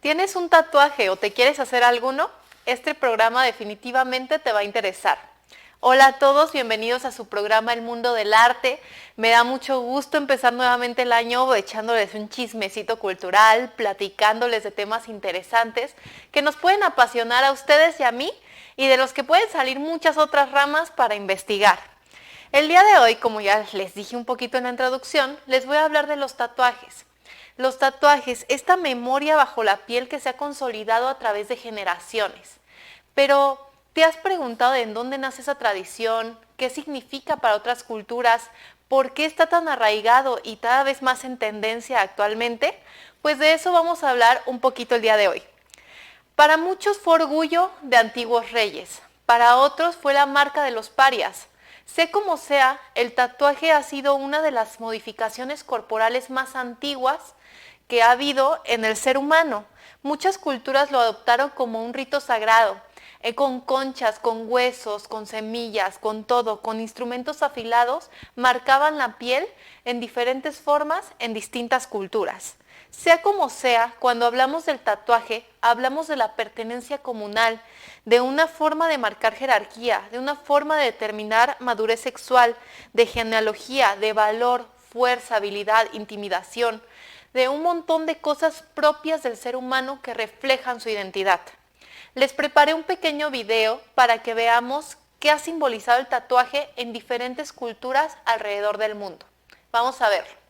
¿Tienes un tatuaje o te quieres hacer alguno? Este programa definitivamente te va a interesar. Hola a todos, bienvenidos a su programa El Mundo del Arte. Me da mucho gusto empezar nuevamente el año echándoles un chismecito cultural, platicándoles de temas interesantes que nos pueden apasionar a ustedes y a mí y de los que pueden salir muchas otras ramas para investigar. El día de hoy, como ya les dije un poquito en la introducción, les voy a hablar de los tatuajes. Los tatuajes, esta memoria bajo la piel que se ha consolidado a través de generaciones. Pero, ¿te has preguntado en dónde nace esa tradición? ¿Qué significa para otras culturas? ¿Por qué está tan arraigado y cada vez más en tendencia actualmente? Pues de eso vamos a hablar un poquito el día de hoy. Para muchos fue orgullo de antiguos reyes, para otros fue la marca de los parias. Sea como sea, el tatuaje ha sido una de las modificaciones corporales más antiguas que ha habido en el ser humano. Muchas culturas lo adoptaron como un rito sagrado, con conchas, con huesos, con semillas, con todo, con instrumentos afilados, marcaban la piel en diferentes formas en distintas culturas. Sea como sea, cuando hablamos del tatuaje, hablamos de la pertenencia comunal, de una forma de marcar jerarquía, de una forma de determinar madurez sexual, de genealogía, de valor, fuerza, habilidad, intimidación, de un montón de cosas propias del ser humano que reflejan su identidad. Les preparé un pequeño video para que veamos qué ha simbolizado el tatuaje en diferentes culturas alrededor del mundo. Vamos a verlo.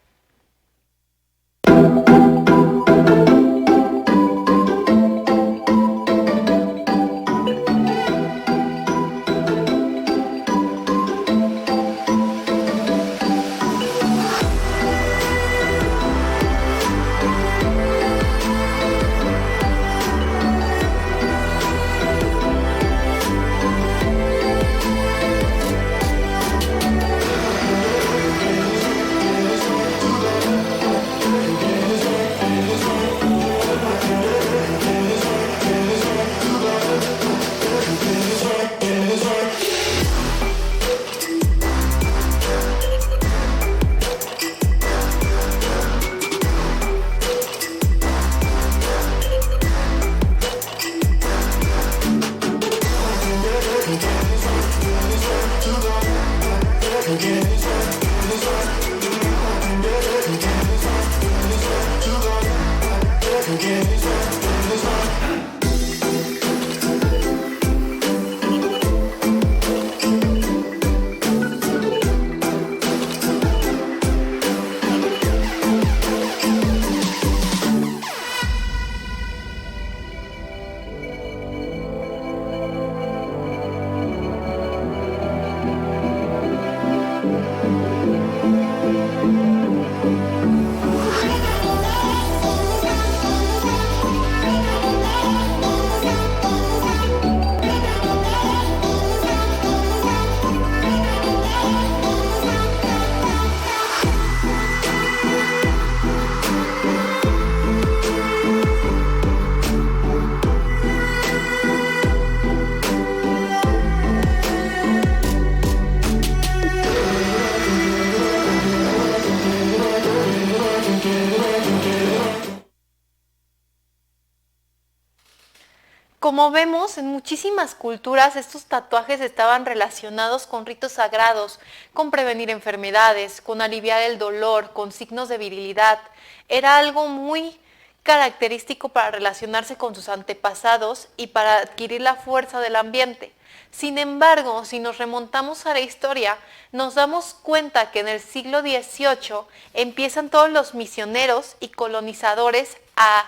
Como vemos, en muchísimas culturas estos tatuajes estaban relacionados con ritos sagrados, con prevenir enfermedades, con aliviar el dolor, con signos de virilidad. Era algo muy característico para relacionarse con sus antepasados y para adquirir la fuerza del ambiente. Sin embargo, si nos remontamos a la historia, nos damos cuenta que en el siglo XVIII empiezan todos los misioneros y colonizadores a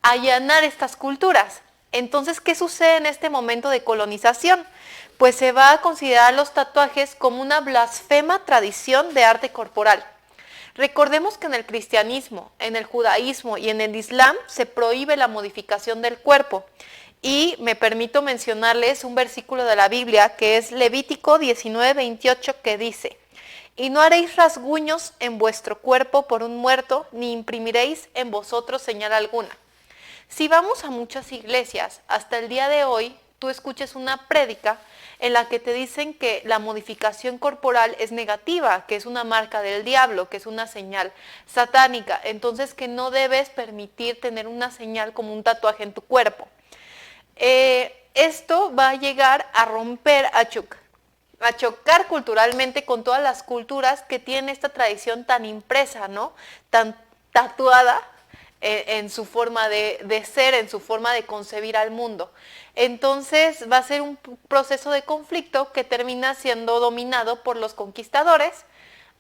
allanar estas culturas. Entonces, ¿qué sucede en este momento de colonización? Pues se va a considerar los tatuajes como una blasfema tradición de arte corporal. Recordemos que en el cristianismo, en el judaísmo y en el islam se prohíbe la modificación del cuerpo. Y me permito mencionarles un versículo de la Biblia que es Levítico 19:28 que dice: y no haréis rasguños en vuestro cuerpo por un muerto, ni imprimiréis en vosotros señal alguna. Si vamos a muchas iglesias, hasta el día de hoy, tú escuches una prédica en la que te dicen que la modificación corporal es negativa, que es una marca del diablo, que es una señal satánica, entonces que no debes permitir tener una señal como un tatuaje en tu cuerpo. Esto va a llegar a romper, a chocar culturalmente con todas las culturas que tienen esta tradición tan impresa, ¿no? Tan tatuada en su forma de ser, en su forma de concebir al mundo. Entonces va a ser un proceso de conflicto que termina siendo dominado por los conquistadores,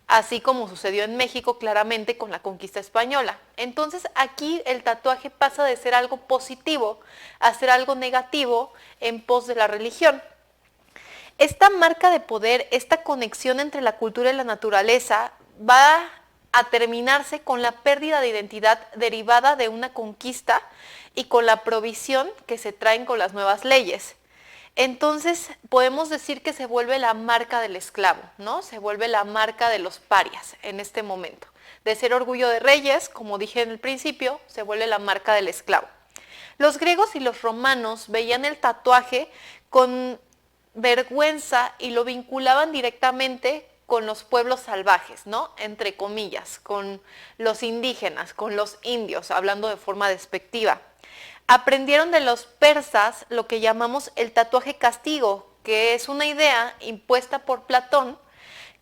así como sucedió en México claramente con la conquista española. Entonces aquí el tatuaje pasa de ser algo positivo a ser algo negativo en pos de la religión. Esta marca de poder, esta conexión entre la cultura y la naturaleza va a terminarse con la pérdida de identidad derivada de una conquista y con la provisión que se traen con las nuevas leyes. Entonces podemos decir que se vuelve la marca del esclavo, ¿no? Se vuelve la marca de los parias en este momento. De ser orgullo de reyes, como dije en el principio, se vuelve la marca del esclavo. Los griegos y los romanos veían el tatuaje con vergüenza y lo vinculaban directamente con los pueblos salvajes, ¿no? Entre comillas, con los indígenas, con los indios, hablando de forma despectiva. Aprendieron de los persas lo que llamamos el tatuaje castigo, que es una idea impuesta por Platón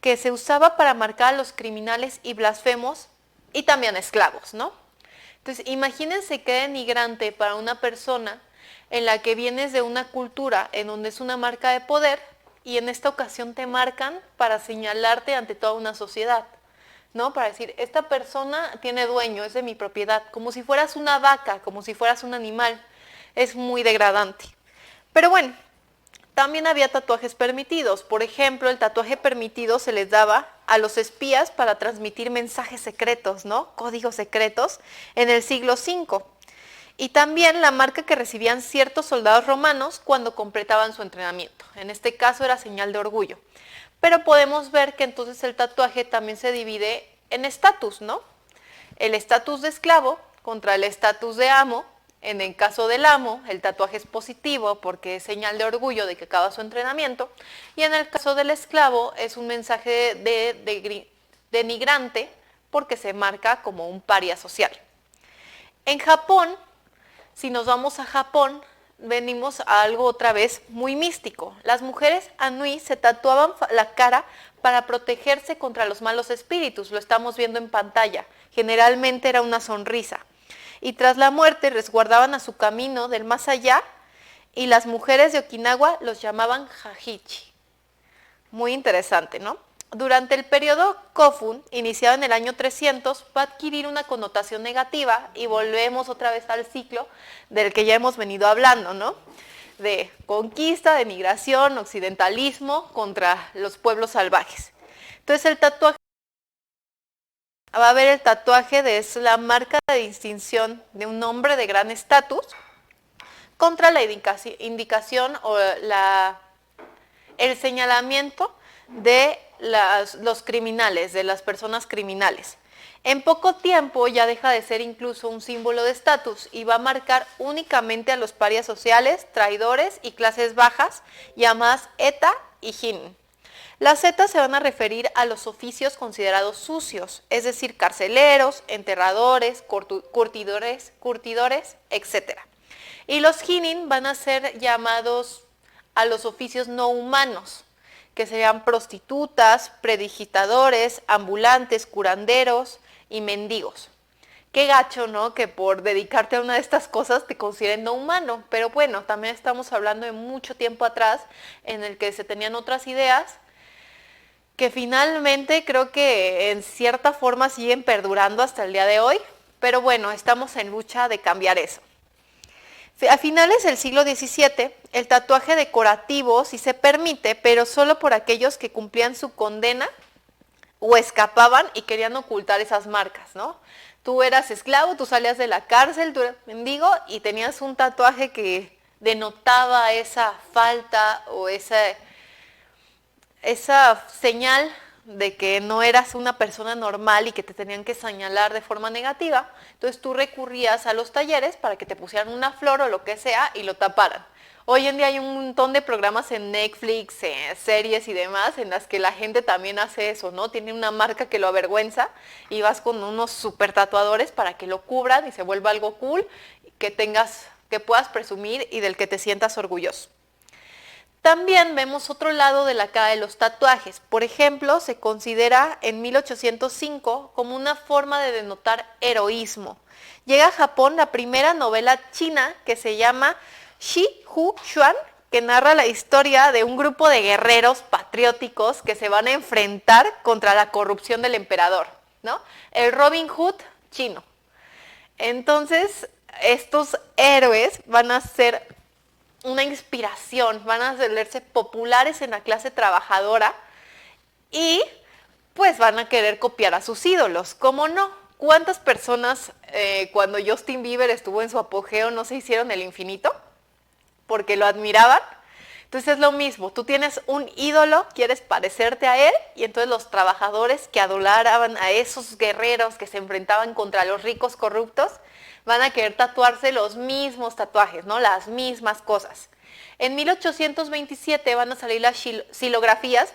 que se usaba para marcar a los criminales y blasfemos y también esclavos, ¿no? Entonces, imagínense qué denigrante para una persona en la que vienes de una cultura en donde es una marca de poder y en esta ocasión te marcan para señalarte ante toda una sociedad, ¿no? Para decir, esta persona tiene dueño, es de mi propiedad, como si fueras una vaca, como si fueras un animal. Es muy degradante. Pero bueno, también había tatuajes permitidos. Por ejemplo, el tatuaje permitido se les daba a los espías para transmitir mensajes secretos, ¿no? Códigos secretos en el siglo V. Y también la marca que recibían ciertos soldados romanos cuando completaban su entrenamiento. En este caso era señal de orgullo. Pero podemos ver que entonces el tatuaje también se divide en estatus, ¿no? El estatus de esclavo contra el estatus de amo. En el caso del amo, el tatuaje es positivo porque es señal de orgullo de que acaba su entrenamiento. Y en el caso del esclavo es un mensaje denigrante porque se marca como un paria social. En Japón, si nos vamos a Japón, venimos a algo otra vez muy místico. Las mujeres Anui se tatuaban la cara para protegerse contra los malos espíritus, lo estamos viendo en pantalla. Generalmente era una sonrisa. Y tras la muerte resguardaban a su camino del más allá y las mujeres de Okinawa los llamaban Hajichi. Muy interesante, ¿no? Durante el periodo Kofun, iniciado en el año 300, va a adquirir una connotación negativa y volvemos otra vez al ciclo del que ya hemos venido hablando, ¿no? De conquista, de migración, occidentalismo contra los pueblos salvajes. Entonces el tatuaje, va a haber el tatuaje de es la marca de distinción de un hombre de gran estatus contra la indicación o el señalamiento de los criminales, de las personas criminales. En poco tiempo ya deja de ser incluso un símbolo de estatus y va a marcar únicamente a los parias sociales, traidores y clases bajas, llamadas eta y jin. Las etas se van a referir a los oficios considerados sucios, es decir, carceleros, enterradores, curtidores, etc. Y los jinin van a ser llamados a los oficios no humanos, que serían prostitutas, predigitadores, ambulantes, curanderos y mendigos. Qué gacho, ¿no? Que por dedicarte a una de estas cosas te consideren no humano. Pero bueno, también estamos hablando de mucho tiempo atrás en el que se tenían otras ideas que finalmente creo que en cierta forma siguen perdurando hasta el día de hoy. Pero bueno, estamos en lucha de cambiar eso. A finales del siglo XVII, el tatuaje decorativo sí se permite, pero solo por aquellos que cumplían su condena o escapaban y querían ocultar esas marcas, ¿no? Tú eras esclavo, tú salías de la cárcel, tú eras mendigo y tenías un tatuaje que denotaba esa falta o esa señal de que no eras una persona normal y que te tenían que señalar de forma negativa. Entonces tú recurrías a los talleres para que te pusieran una flor o lo que sea y lo taparan. Hoy en día hay un montón de programas en Netflix, series y demás, en las que la gente también hace eso, ¿no? Tiene una marca que lo avergüenza y vas con unos super tatuadores para que lo cubran y se vuelva algo cool, que puedas presumir y del que te sientas orgulloso. También vemos otro lado de la cara de los tatuajes. Por ejemplo, se considera en 1805 como una forma de denotar heroísmo. Llega a Japón la primera novela china que se llama Shi Hu Xuan, que narra la historia de un grupo de guerreros patrióticos que se van a enfrentar contra la corrupción del emperador, ¿no? El Robin Hood chino. Entonces, estos héroes van a ser una inspiración, van a hacerse populares en la clase trabajadora y pues van a querer copiar a sus ídolos, ¿cómo no? ¿Cuántas personas cuando Justin Bieber estuvo en su apogeo no se hicieron el infinito? Porque lo admiraban. Entonces es lo mismo, tú tienes un ídolo, quieres parecerte a él y entonces los trabajadores que adoraban a esos guerreros que se enfrentaban contra los ricos corruptos van a querer tatuarse los mismos tatuajes, ¿no? Las mismas cosas. En 1827 van a salir las silografías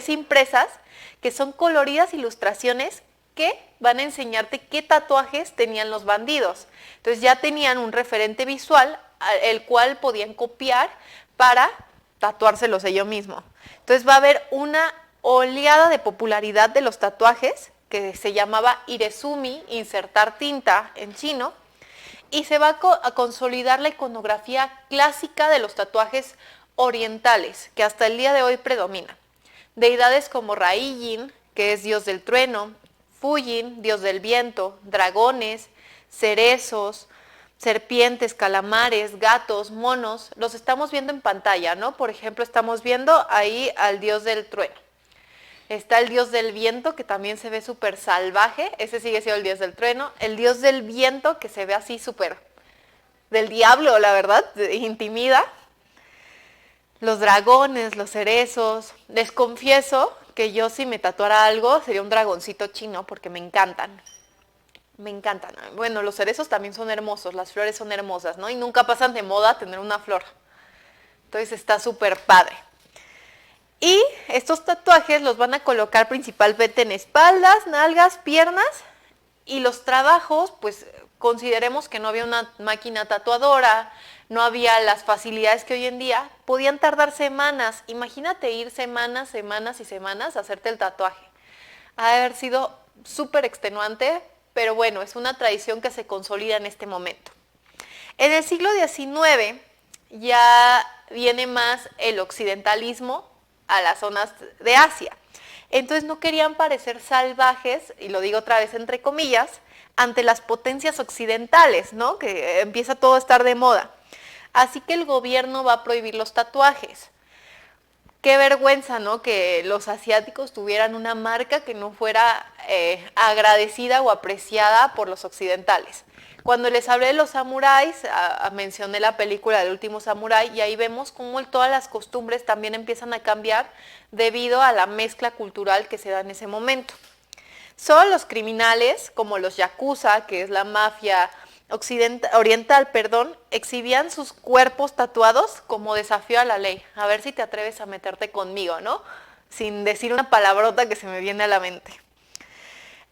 impresas, que son coloridas ilustraciones que van a enseñarte qué tatuajes tenían los bandidos. Entonces ya tenían un referente visual el cual podían copiar para tatuárselos ellos mismos. Entonces va a haber una oleada de popularidad de los tatuajes que se llamaba irezumi, insertar tinta en chino, y se va a consolidar la iconografía clásica de los tatuajes orientales, que hasta el día de hoy predomina. Deidades como Raijin, que es dios del trueno, Fujin, dios del viento, dragones, cerezos, serpientes, calamares, gatos, monos, los estamos viendo en pantalla, ¿no? Por ejemplo, estamos viendo ahí al dios del trueno. Está el dios del viento, que también se ve súper salvaje, ese sigue siendo el dios del trueno. El dios del viento, que se ve así súper del diablo, la verdad, intimida. Los dragones, los cerezos. Les confieso que yo si me tatuara algo sería un dragoncito chino porque me encantan. Me encantan. Bueno, los cerezos también son hermosos, las flores son hermosas, ¿no? Y nunca pasan de moda tener una flor. Entonces está súper padre. Y estos tatuajes los van a colocar principalmente en espaldas, nalgas, piernas. Y los trabajos, pues consideremos que no había una máquina tatuadora, no había las facilidades que hoy en día, podían tardar semanas. Imagínate ir semanas y semanas a hacerte el tatuaje. Ha de haber sido súper extenuante, pero bueno, es una tradición que se consolida en este momento. En el siglo XIX ya viene más el occidentalismo a las zonas de Asia. Entonces no querían parecer salvajes, y lo digo otra vez entre comillas, ante las potencias occidentales, ¿no? Que empieza todo a estar de moda. Así que el gobierno va a prohibir los tatuajes. Qué vergüenza, ¿no? Que los asiáticos tuvieran una marca que no fuera agradecida o apreciada por los occidentales. Cuando les hablé de los samuráis, mencioné la película del último samurái y ahí vemos cómo todas las costumbres también empiezan a cambiar debido a la mezcla cultural que se da en ese momento. Solo los criminales, como los yakuza, que es la mafia oriental, exhibían sus cuerpos tatuados como desafío a la ley. A ver si te atreves a meterte conmigo, ¿no? Sin decir una palabrota que se me viene a la mente.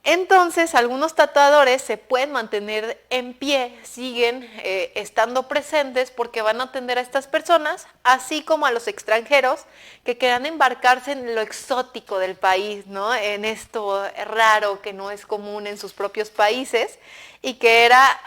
Entonces, algunos tatuadores se pueden mantener en pie, siguen estando presentes porque van a atender a estas personas, así como a los extranjeros que quieran embarcarse en lo exótico del país, ¿no? En esto raro que no es común en sus propios países y que era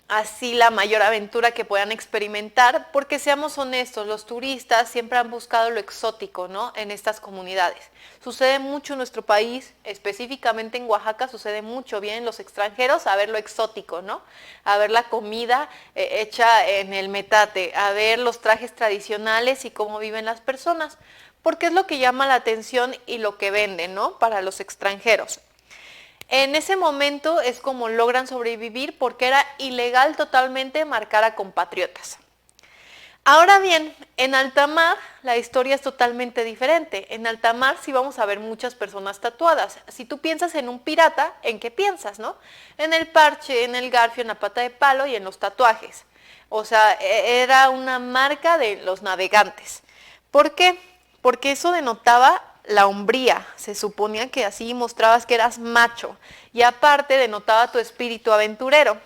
así la mayor aventura que puedan experimentar, porque seamos honestos, los turistas siempre han buscado lo exótico, ¿no? En estas comunidades. Sucede mucho en nuestro país, específicamente en Oaxaca, sucede mucho, vienen los extranjeros a ver lo exótico, ¿no? A ver la comida hecha en el metate, a ver los trajes tradicionales y cómo viven las personas, porque es lo que llama la atención y lo que venden, ¿no? Para los extranjeros. En ese momento es como logran sobrevivir porque era ilegal totalmente marcar a compatriotas. Ahora bien, en alta mar la historia es totalmente diferente. En alta mar sí vamos a ver muchas personas tatuadas. Si tú piensas en un pirata, ¿en qué piensas, no? En el parche, en el garfio, en la pata de palo y en los tatuajes. O sea, era una marca de los navegantes. ¿Por qué? Porque eso denotaba la hombría. Se suponía que así mostrabas que eras macho. Y aparte denotaba tu espíritu aventurero.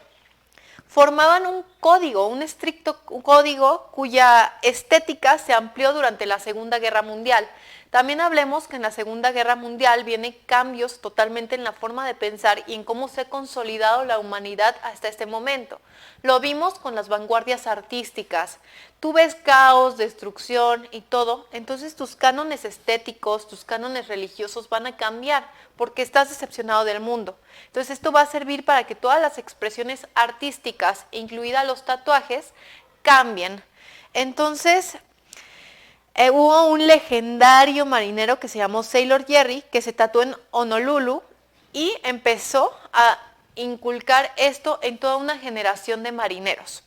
Formaban un código, un estricto código cuya estética se amplió durante la Segunda Guerra Mundial. También hablemos que en la Segunda Guerra Mundial vienen cambios totalmente en la forma de pensar y en cómo se ha consolidado la humanidad hasta este momento. Lo vimos con las vanguardias artísticas. Tú ves caos, destrucción y todo, entonces tus cánones estéticos, tus cánones religiosos van a cambiar porque estás decepcionado del mundo. Entonces esto va a servir para que todas las expresiones artísticas, incluidas los tatuajes, cambien. Entonces hubo un legendario marinero que se llamó Sailor Jerry, que se tatuó en Honolulu y empezó a inculcar esto en toda una generación de marineros.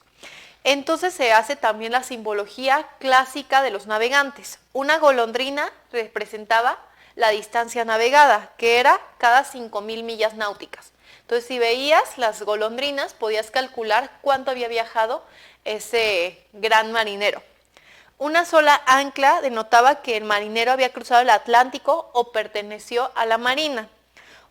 Entonces se hace también la simbología clásica de los navegantes. Una golondrina representaba la distancia navegada, que era cada 5,000 millas náuticas. Entonces, si veías las golondrinas, podías calcular cuánto había viajado ese gran marinero. Una sola ancla denotaba que el marinero había cruzado el Atlántico o perteneció a la marina.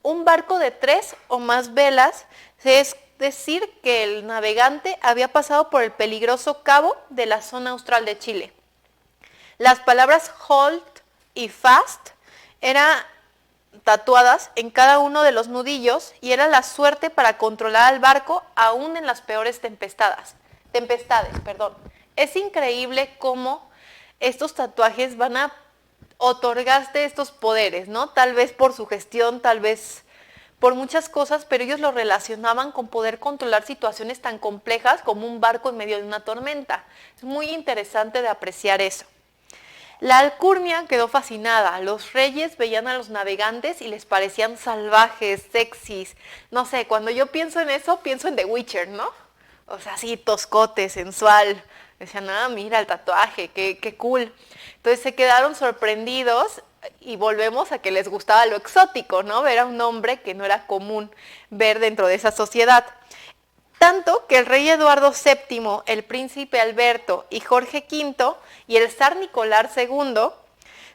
Un barco de 3 o más velas es decir que el navegante había pasado por el peligroso cabo de la zona austral de Chile. Las palabras hold y fast eran tatuadas en cada uno de los nudillos y era la suerte para controlar al barco aún en las peores tempestades. Es increíble cómo estos tatuajes van a otorgarte estos poderes, ¿no? Tal vez por su gestión, tal vez por muchas cosas, pero ellos lo relacionaban con poder controlar situaciones tan complejas como un barco en medio de una tormenta. Es muy interesante de apreciar eso. La alcurnia quedó fascinada. Los reyes veían a los navegantes y les parecían salvajes, sexys. No sé, cuando yo pienso en eso, pienso en The Witcher, ¿no? O sea, así toscote, sensual. Decían, mira el tatuaje, qué cool. Entonces se quedaron sorprendidos y volvemos a que les gustaba lo exótico, ¿no? Ver a un hombre que no era común ver dentro de esa sociedad. Tanto que el rey Eduardo VII, el príncipe Alberto y Jorge V y el zar Nicolás II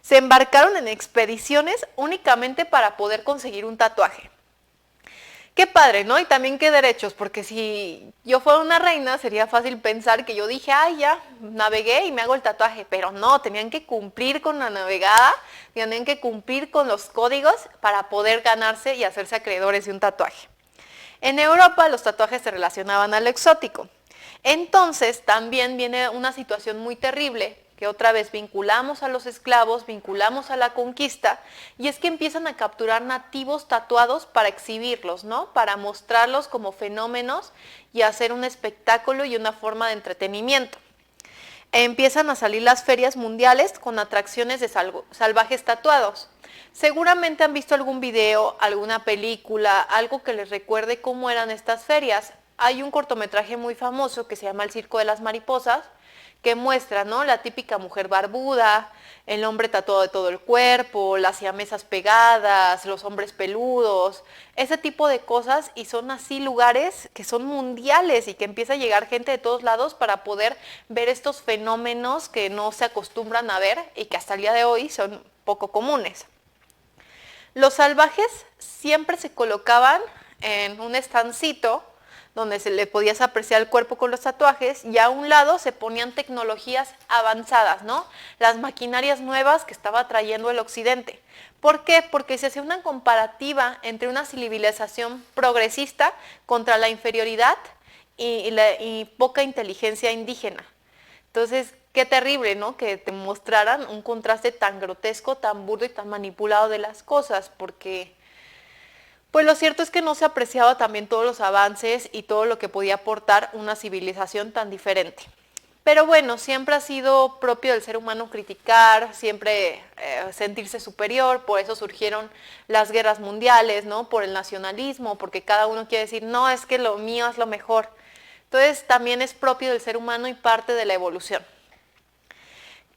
se embarcaron en expediciones únicamente para poder conseguir un tatuaje. Qué padre, ¿no? Y también qué derechos, porque si yo fuera una reina sería fácil pensar que yo dije, ya, navegué y me hago el tatuaje, pero no, tenían que cumplir con la navegada, tenían que cumplir con los códigos para poder ganarse y hacerse acreedores de un tatuaje. En Europa los tatuajes se relacionaban al exótico. Entonces también viene una situación muy terrible, que otra vez vinculamos a los esclavos, vinculamos a la conquista, y es que empiezan a capturar nativos tatuados para exhibirlos, ¿no? Para mostrarlos como fenómenos y hacer un espectáculo y una forma de entretenimiento. Empiezan a salir las ferias mundiales con atracciones de salvajes tatuados. Seguramente han visto algún video, alguna película, algo que les recuerde cómo eran estas ferias. Hay un cortometraje muy famoso que se llama El Circo de las Mariposas, que muestra, ¿no? La típica mujer barbuda, el hombre tatuado de todo el cuerpo, las siamesas pegadas, los hombres peludos, ese tipo de cosas, y son así lugares que son mundiales y que empieza a llegar gente de todos lados para poder ver estos fenómenos que no se acostumbran a ver y que hasta el día de hoy son poco comunes. Los salvajes siempre se colocaban en un estancito donde se le podías apreciar el cuerpo con los tatuajes, y a un lado se ponían tecnologías avanzadas, ¿no? Las maquinarias nuevas que estaba trayendo el occidente. ¿Por qué? Porque se hacía una comparativa entre una civilización progresista contra la inferioridad y poca inteligencia indígena. Entonces, qué terrible, ¿no? Que te mostraran un contraste tan grotesco, tan burdo y tan manipulado de las cosas, porque pues lo cierto es que no se apreciaba también todos los avances y todo lo que podía aportar una civilización tan diferente. Pero bueno, siempre ha sido propio del ser humano criticar, siempre sentirse superior, por eso surgieron las guerras mundiales, ¿no? Por el nacionalismo, porque cada uno quiere decir, no, es que lo mío es lo mejor. Entonces también es propio del ser humano y parte de la evolución.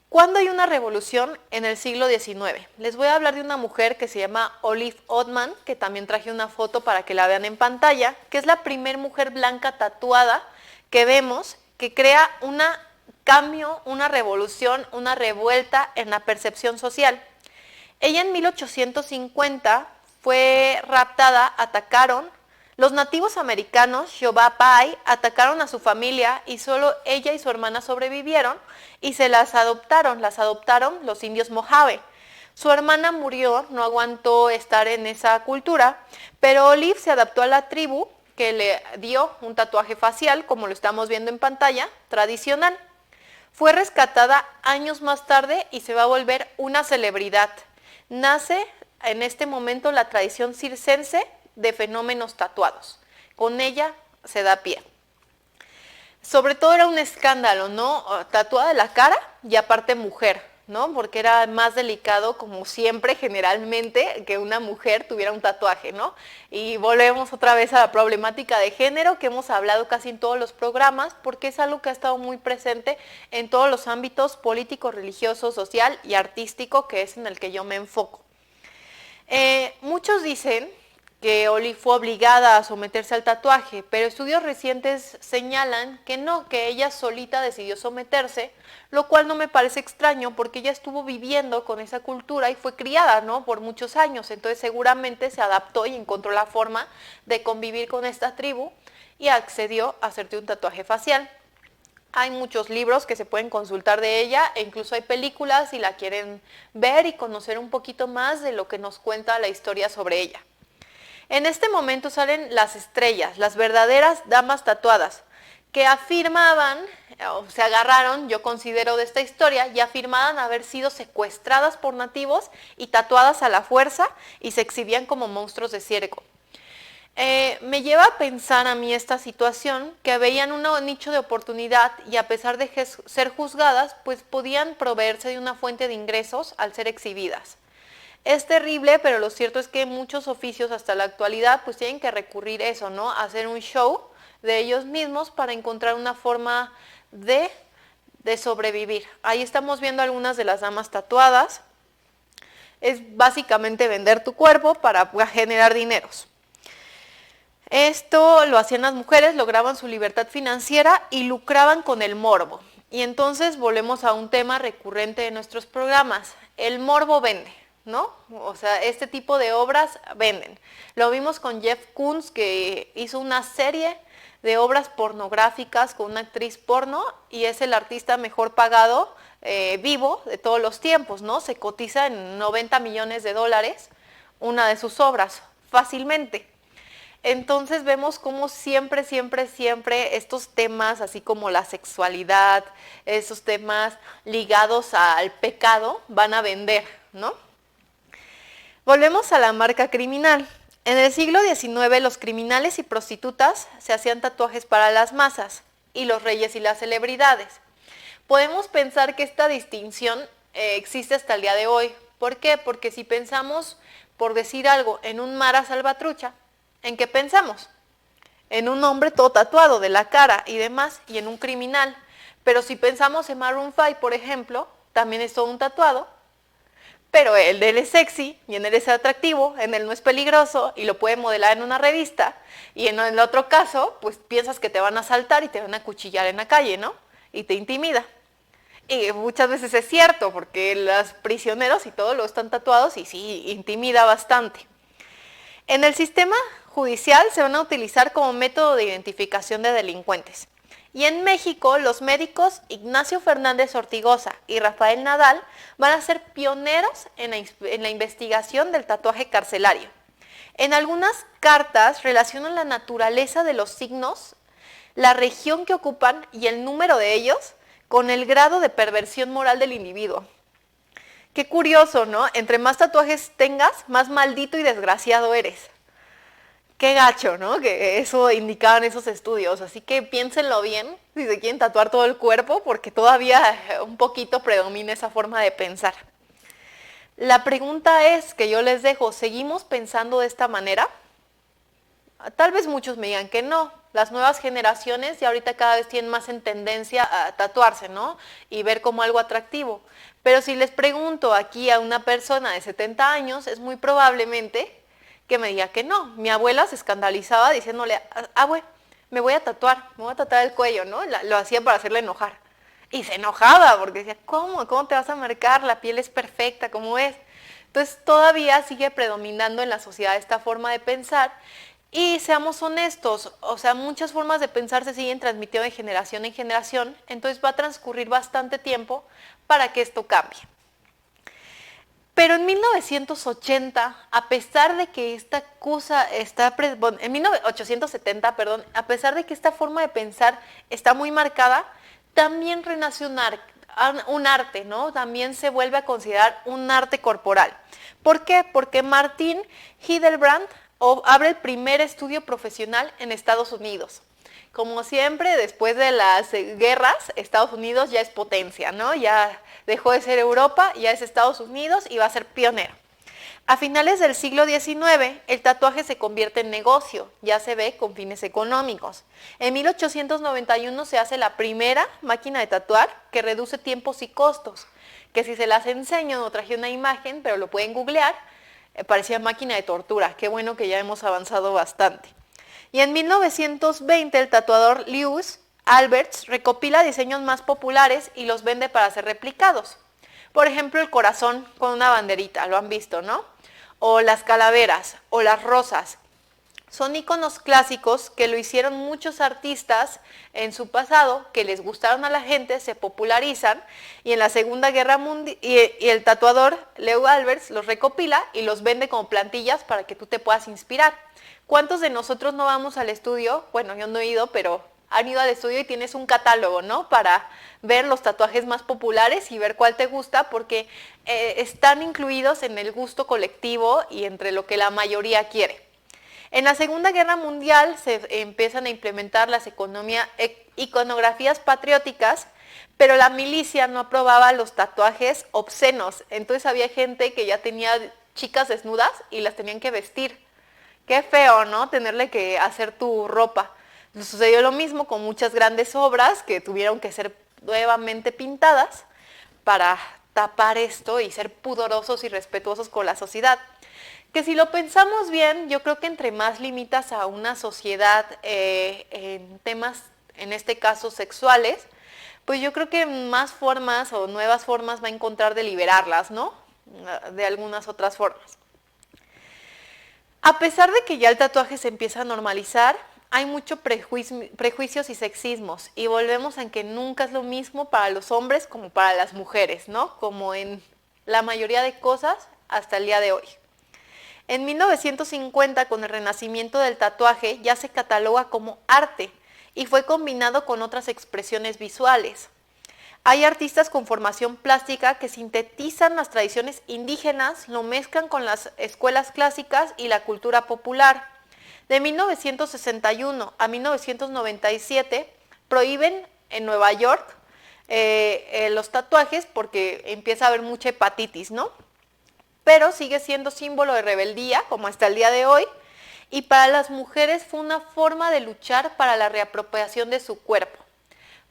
¿Cuándo hay una revolución? En el siglo XIX. Les voy a hablar de una mujer que se llama Olive Ottman, que también traje una foto para que la vean en pantalla, que es la primera mujer blanca tatuada que vemos que crea un cambio, una revolución, una revuelta en la percepción social. Ella en 1850 fue raptada, atacaron. Los nativos americanos, Yavapai, atacaron a su familia y solo ella y su hermana sobrevivieron y se las adoptaron los indios Mojave. Su hermana murió, no aguantó estar en esa cultura, pero Olive se adaptó a la tribu que le dio un tatuaje facial, como lo estamos viendo en pantalla, tradicional. Fue rescatada años más tarde y se va a volver una celebridad. Nace en este momento la tradición circense de fenómenos tatuados. Con ella se da pie. Sobre todo era un escándalo, ¿no? Tatuada de la cara y aparte mujer, ¿no? Porque era más delicado, como siempre, generalmente, que una mujer tuviera un tatuaje, ¿no? Y volvemos otra vez a la problemática de género que hemos hablado casi en todos los programas, porque es algo que ha estado muy presente en todos los ámbitos político, religioso, social y artístico, que es en el que yo me enfoco. Muchos dicen que Olive fue obligada a someterse al tatuaje, pero estudios recientes señalan que no, que ella solita decidió someterse, lo cual no me parece extraño porque ella estuvo viviendo con esa cultura y fue criada, ¿no?, por muchos años, entonces seguramente se adaptó y encontró la forma de convivir con esta tribu y accedió a hacerte un tatuaje facial. Hay muchos libros que se pueden consultar de ella e incluso hay películas si la quieren ver y conocer un poquito más de lo que nos cuenta la historia sobre ella. En este momento salen las estrellas, las verdaderas damas tatuadas, que afirmaban, o se agarraron, yo considero, de esta historia, y afirmaban haber sido secuestradas por nativos y tatuadas a la fuerza y se exhibían como monstruos de circo. Me lleva a pensar a mí esta situación, que veían un nicho de oportunidad y a pesar de ser juzgadas, pues podían proveerse de una fuente de ingresos al ser exhibidas. Es terrible, pero lo cierto es que muchos oficios hasta la actualidad pues tienen que recurrir a eso, ¿no? A hacer un show de ellos mismos para encontrar una forma de sobrevivir. Ahí estamos viendo algunas de las damas tatuadas. Es básicamente vender tu cuerpo para generar dineros. Esto lo hacían las mujeres, lograban su libertad financiera y lucraban con el morbo. Y entonces volvemos a un tema recurrente de nuestros programas. El morbo vende, ¿no? O sea, este tipo de obras venden. Lo vimos con Jeff Koons, que hizo una serie de obras pornográficas con una actriz porno y es el artista mejor pagado vivo de todos los tiempos, ¿no? Se cotiza en $90 millones una de sus obras, fácilmente. Entonces vemos cómo siempre estos temas, así como la sexualidad, esos temas ligados al pecado, van a vender, ¿no? Volvemos a la marca criminal. En el siglo XIX los criminales y prostitutas se hacían tatuajes para las masas y los reyes y las celebridades. Podemos pensar que esta distinción existe hasta el día de hoy. ¿Por qué? Porque si pensamos, por decir algo, en un Mara Salvatrucha, ¿en qué pensamos? En un hombre todo tatuado de la cara y demás, y en un criminal. Pero si pensamos en Maroon 5, por ejemplo, también es todo un tatuado, pero él es sexy y en él es atractivo, en él no es peligroso y lo puede modelar en una revista. Y en el otro caso, pues piensas que te van a asaltar y te van a acuchillar en la calle, ¿no? Y te intimida. Y muchas veces es cierto, porque los prisioneros y todo lo están tatuados y sí, intimida bastante. En el sistema judicial se van a utilizar como método de identificación de delincuentes. Y en México, los médicos Ignacio Fernández Ortigosa y Rafael Nadal van a ser pioneros en la investigación del tatuaje carcelario. En algunas cartas relacionan la naturaleza de los signos, la región que ocupan y el número de ellos con el grado de perversión moral del individuo. Qué curioso, ¿no? Entre más tatuajes tengas, más maldito y desgraciado eres. Qué gacho, ¿no? Que eso indicaban esos estudios. Así que piénsenlo bien si se quieren tatuar todo el cuerpo, porque todavía un poquito predomina esa forma de pensar. La pregunta es que yo les dejo, ¿seguimos pensando de esta manera? Tal vez muchos me digan que no. Las nuevas generaciones ya ahorita cada vez tienen más en tendencia a tatuarse, ¿no? Y ver como algo atractivo. Pero si les pregunto aquí a una persona de 70 años, es muy probablemente que me diga que no. Mi abuela se escandalizaba diciéndole, me voy a tatuar el cuello, ¿no? Lo hacía para hacerle enojar. Y se enojaba porque decía, ¿cómo? ¿Cómo te vas a marcar? La piel es perfecta, ¿cómo es? Entonces todavía sigue predominando en la sociedad esta forma de pensar. Y seamos honestos, o sea, muchas formas de pensar se siguen transmitiendo de generación en generación, entonces va a transcurrir bastante tiempo para que esto cambie. Pero en 1980, a pesar de que esta cosa en 1870, perdón, a pesar de que esta forma de pensar está muy marcada, también renace un arte, ¿no? También se vuelve a considerar un arte corporal. ¿Por qué? Porque Martin Heidelbrand abre el primer estudio profesional en Estados Unidos. Como siempre, después de las guerras, Estados Unidos ya es potencia, ¿no? Ya dejó de ser Europa, ya es Estados Unidos y va a ser pionero. A finales del siglo XIX, el tatuaje se convierte en negocio, ya se ve con fines económicos. En 1891 se hace la primera máquina de tatuar que reduce tiempos y costos, que si se las enseño, no traje una imagen, pero lo pueden googlear, parecía máquina de tortura. Qué bueno que ya hemos avanzado bastante. Y en 1920 el tatuador Louis Alberts recopila diseños más populares y los vende para ser replicados. Por ejemplo, el corazón con una banderita, lo han visto, ¿no? O las calaveras, o las rosas. Son íconos clásicos que lo hicieron muchos artistas en su pasado, que les gustaron a la gente, se popularizan, y en la Segunda Guerra Mundial, y el tatuador Leo Alberts los recopila y los vende como plantillas para que tú te puedas inspirar. ¿Cuántos de nosotros no vamos al estudio? Bueno, yo no he ido, pero han ido al estudio y tienes un catálogo, ¿no? Para ver los tatuajes más populares y ver cuál te gusta, porque están incluidos en el gusto colectivo y entre lo que la mayoría quiere. En la Segunda Guerra Mundial se empiezan a implementar las iconografías patrióticas, pero la milicia no aprobaba los tatuajes obscenos. Entonces había gente que ya tenía chicas desnudas y las tenían que vestir. Qué feo, ¿no? Tenerle que hacer tu ropa. Sucedió lo mismo con muchas grandes obras que tuvieron que ser nuevamente pintadas para tapar esto y ser pudorosos y respetuosos con la sociedad. Que si lo pensamos bien, yo creo que entre más limitas a una sociedad en temas, en este caso sexuales, pues yo creo que más formas o nuevas formas va a encontrar de liberarlas, ¿no? De algunas otras formas. A pesar de que ya el tatuaje se empieza a normalizar, hay muchos prejuicios y sexismos, y volvemos en que nunca es lo mismo para los hombres como para las mujeres, ¿no? Como en la mayoría de cosas hasta el día de hoy. En 1950, con el renacimiento del tatuaje, ya se cataloga como arte y fue combinado con otras expresiones visuales. Hay artistas con formación plástica que sintetizan las tradiciones indígenas, lo mezclan con las escuelas clásicas y la cultura popular. De 1961 a 1997 prohíben en Nueva York los tatuajes porque empieza a haber mucha hepatitis, ¿no? Pero sigue siendo símbolo de rebeldía, como hasta el día de hoy, y para las mujeres fue una forma de luchar para la reapropiación de su cuerpo.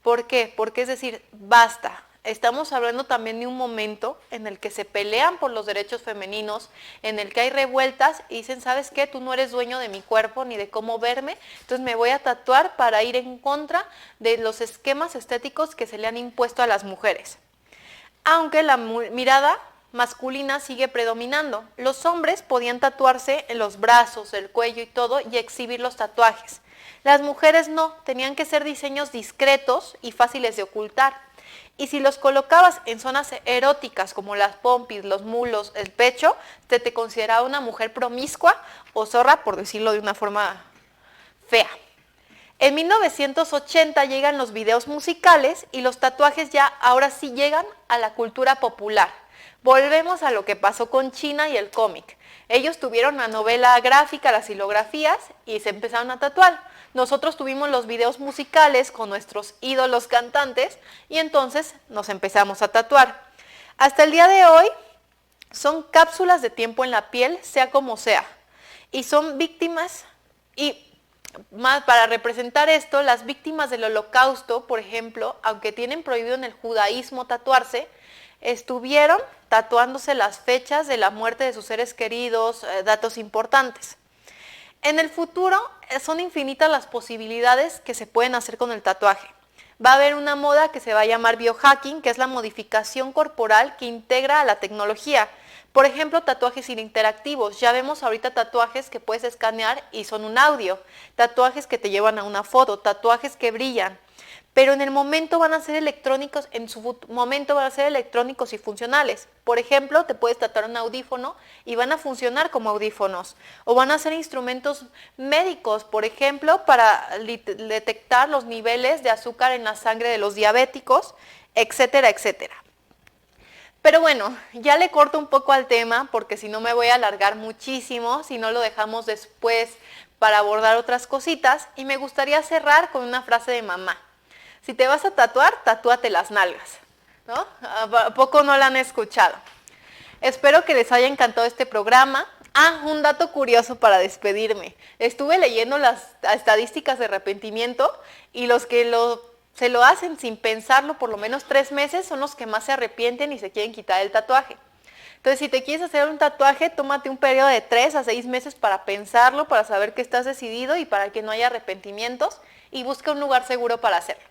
¿Por qué? Porque es decir, basta. Estamos hablando también de un momento en el que se pelean por los derechos femeninos, en el que hay revueltas y dicen, ¿sabes qué? Tú no eres dueño de mi cuerpo ni de cómo verme, entonces me voy a tatuar para ir en contra de los esquemas estéticos que se le han impuesto a las mujeres. Aunque la mirada masculina sigue predominando. Los hombres podían tatuarse en los brazos, el cuello y todo y exhibir los tatuajes. Las mujeres no, tenían que ser diseños discretos y fáciles de ocultar. Y si los colocabas en zonas eróticas como las pompis, los mulos, el pecho, te consideraba una mujer promiscua o zorra, por decirlo de una forma fea. En 1980 llegan los videos musicales y los tatuajes ya ahora sí llegan a la cultura popular. Volvemos a lo que pasó con China y el cómic. Ellos tuvieron la novela gráfica, las silografías y se empezaron a tatuar. Nosotros tuvimos los videos musicales con nuestros ídolos cantantes y entonces nos empezamos a tatuar. Hasta el día de hoy son cápsulas de tiempo en la piel, sea como sea. Y son víctimas, y más para representar esto, las víctimas del Holocausto, por ejemplo, aunque tienen prohibido en el judaísmo tatuarse, estuvieron tatuándose las fechas de la muerte de sus seres queridos, datos importantes. En el futuro son infinitas las posibilidades que se pueden hacer con el tatuaje. Va a haber una moda que se va a llamar biohacking, que es la modificación corporal que integra a la tecnología. Por ejemplo, tatuajes interactivos. Ya vemos ahorita tatuajes que puedes escanear y son un audio. Tatuajes que te llevan a una foto, tatuajes que brillan. Pero en el momento van a ser electrónicos, en su momento van a ser electrónicos y funcionales. Por ejemplo, te puedes tatuar un audífono y van a funcionar como audífonos. O van a ser instrumentos médicos, por ejemplo, para detectar los niveles de azúcar en la sangre de los diabéticos, etcétera, etcétera. Pero bueno, ya le corto un poco al tema porque si no me voy a alargar muchísimo, si no lo dejamos después para abordar otras cositas. Y me gustaría cerrar con una frase de mamá. Si te vas a tatuar, tatúate las nalgas, ¿no? ¿A poco no la han escuchado? Espero que les haya encantado este programa. Un dato curioso para despedirme. Estuve leyendo las estadísticas de arrepentimiento y los que se lo hacen sin pensarlo por lo menos 3 meses son los que más se arrepienten y se quieren quitar el tatuaje. Entonces, si te quieres hacer un tatuaje, tómate un periodo de 3 a 6 meses para pensarlo, para saber que estás decidido y para que no haya arrepentimientos, y busca un lugar seguro para hacerlo.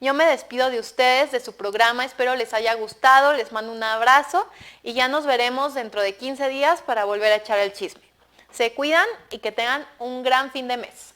Yo me despido de ustedes, de su programa, espero les haya gustado, les mando un abrazo y ya nos veremos dentro de 15 días para volver a echar el chisme. Se cuidan y que tengan un gran fin de mes.